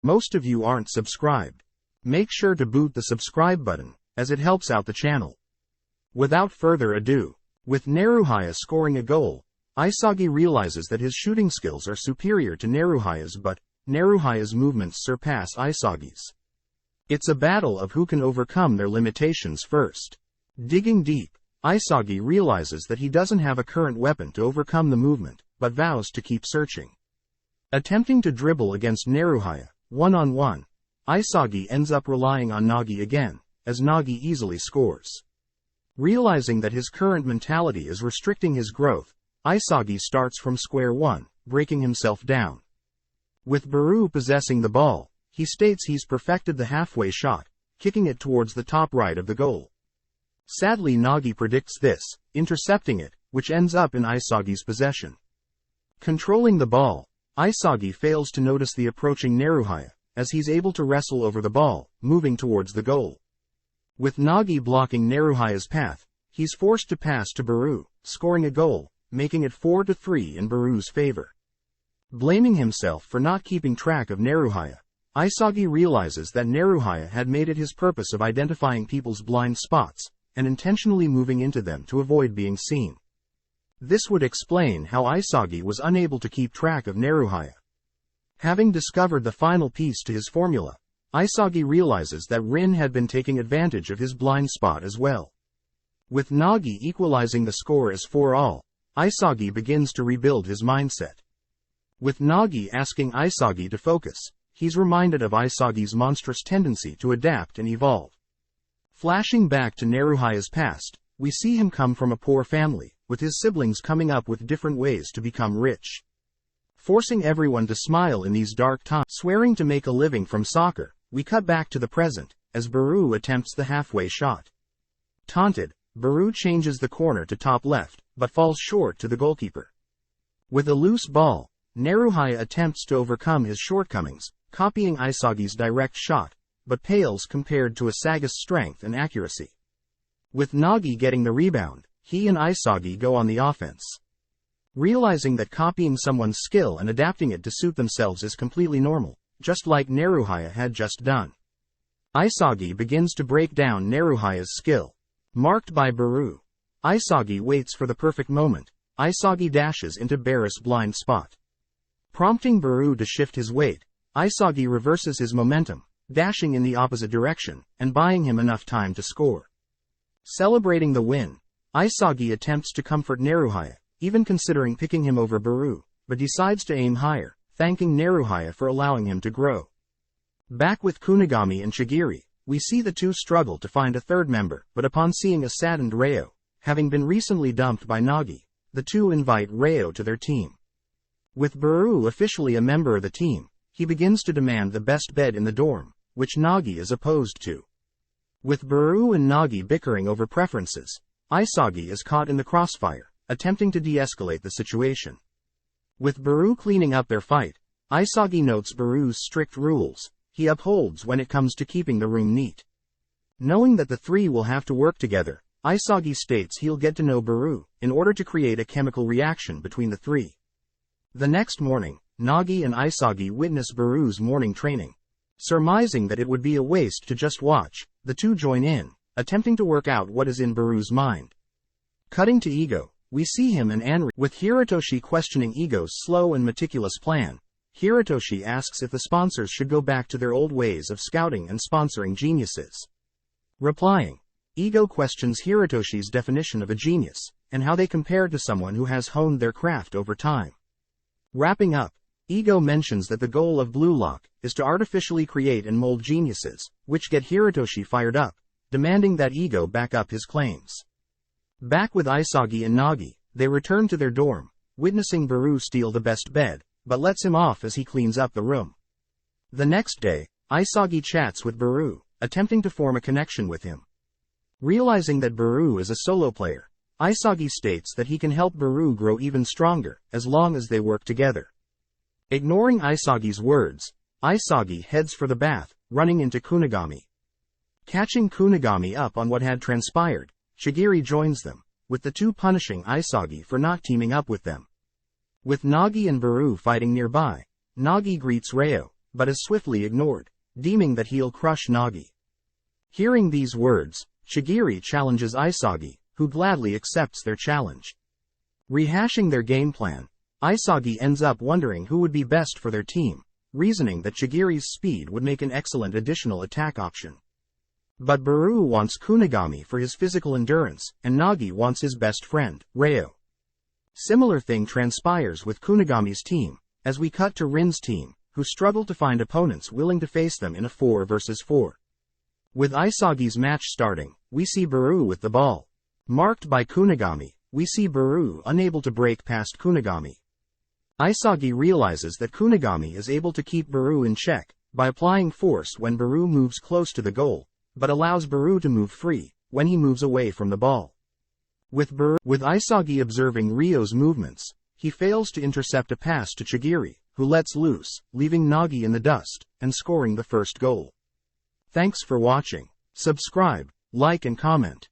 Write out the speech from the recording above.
Most of you aren't subscribed. Make sure to boot the subscribe button, as it helps out the channel. Without further ado, with Naruhaya scoring a goal, Isagi realizes that his shooting skills are superior to Naruhaya's, but Naruhaya's movements surpass Isagi's. It's a battle of who can overcome their limitations first. Digging deep, Isagi realizes that he doesn't have a current weapon to overcome the movement, but vows to keep searching. Attempting to dribble against Naruhaya, one-on-one, Isagi ends up relying on Nagi again, as Nagi easily scores. Realizing that his current mentality is restricting his growth, Isagi starts from square one, breaking himself down. With Barou possessing the ball, he states he's perfected the halfway shot, kicking it towards the top right of the goal. Sadly, Nagi predicts this, intercepting it, which ends up in Isagi's possession. Controlling the ball, Isagi fails to notice the approaching Naruhaya, as he's able to wrestle over the ball, moving towards the goal. With Nagi blocking Naruhaya's path, he's forced to pass to Barou, scoring a goal, making it 4-3 in Barou's favor. Blaming himself for not keeping track of Naruhaya, Isagi realizes that Naruhaya had made it his purpose of identifying people's blind spots, and intentionally moving into them to avoid being seen. This would explain how Isagi was unable to keep track of Naruhaya. Having discovered the final piece to his formula, Isagi realizes that Rin had been taking advantage of his blind spot as well. With Nagi equalizing the score as 4-all, Isagi begins to rebuild his mindset. With Nagi asking Isagi to focus, he's reminded of Isagi's monstrous tendency to adapt and evolve. Flashing back to Naruhaya's past, we see him come from a poor family, with his siblings coming up with different ways to become rich. Forcing everyone to smile in these dark times, swearing to make a living from soccer, we cut back to the present, as Barou attempts the halfway shot. Taunted, Barou changes the corner to top left, but falls short to the goalkeeper. With a loose ball, Naruhaya attempts to overcome his shortcomings, copying Isagi's direct shot, but pales compared to Isagi's strength and accuracy. With Nagi getting the rebound, he and Isagi go on the offense. Realizing that copying someone's skill and adapting it to suit themselves is completely normal, just like Naruhaya had just done. Isagi begins to break down Naruhaya's skill. Marked by Barou, Isagi waits for the perfect moment. Isagi dashes into Barou's blind spot. Prompting Barou to shift his weight, Isagi reverses his momentum, dashing in the opposite direction, and buying him enough time to score. Celebrating the win, Isagi attempts to comfort Naruhaya, even considering picking him over Barou, but decides to aim higher, thanking Naruhaya for allowing him to grow. Back with Kunigami and Chigiri, we see the two struggle to find a third member, but upon seeing a saddened Ryo, having been recently dumped by Nagi, the two invite Ryo to their team. With Barou officially a member of the team, he begins to demand the best bed in the dorm, which Nagi is opposed to. With Barou and Nagi bickering over preferences, Isagi is caught in the crossfire, attempting to de-escalate the situation. With Barou cleaning up their fight, Isagi notes Barou's strict rules he upholds when it comes to keeping the room neat. Knowing that the three will have to work together, Isagi states he'll get to know Barou, in order to create a chemical reaction between the three. The next morning, Nagi and Isagi witness Barou's morning training. Surmising that it would be a waste to just watch, the two join in, attempting to work out what is in Barou's mind. Cutting to Ego, we see him and Anri, with Hiratoshi questioning Ego's slow and meticulous plan. Hiratoshi asks if the sponsors should go back to their old ways of scouting and sponsoring geniuses. Replying, Ego questions Hiratoshi's definition of a genius, and how they compare to someone who has honed their craft over time. Wrapping up, Ego mentions that the goal of BlueLock is to artificially create and mold geniuses, which get Hiratoshi fired up, demanding that Ego back up his claims. Back with Isagi and Nagi, they return to their dorm, witnessing Barou steal the best bed, but lets him off as he cleans up the room. The next day, Isagi chats with Barou, attempting to form a connection with him. Realizing that Barou is a solo player, Isagi states that he can help Barou grow even stronger, as long as they work together. Ignoring Isagi's words, Isagi heads for the bath, running into Kunigami. Catching Kunigami up on what had transpired, Chigiri joins them, with the two punishing Isagi for not teaming up with them. With Nagi and Barou fighting nearby, Nagi greets Ryo, but is swiftly ignored, deeming that he'll crush Nagi. Hearing these words, Chigiri challenges Isagi, who gladly accepts their challenge. Rehashing their game plan, Isagi ends up wondering who would be best for their team, reasoning that Chigiri's speed would make an excellent additional attack option. But Barou wants Kunigami for his physical endurance, and Nagi wants his best friend, Ryo. Similar thing transpires with Kunigami's team, as we cut to Rin's team, who struggle to find opponents willing to face them in a 4 vs 4. With Isagi's match starting, we see Barou with the ball. Marked by Kunigami, we see Barou unable to break past Kunigami. Isagi realizes that Kunigami is able to keep Barou in check, by applying force when Barou moves close to the goal, but allows Barou to move free, when he moves away from the ball. With Isagi observing Ryo's movements, he fails to intercept a pass to Chigiri, who lets loose, leaving Nagi in the dust, and scoring the first goal. Thanks for watching. Subscribe, like and comment.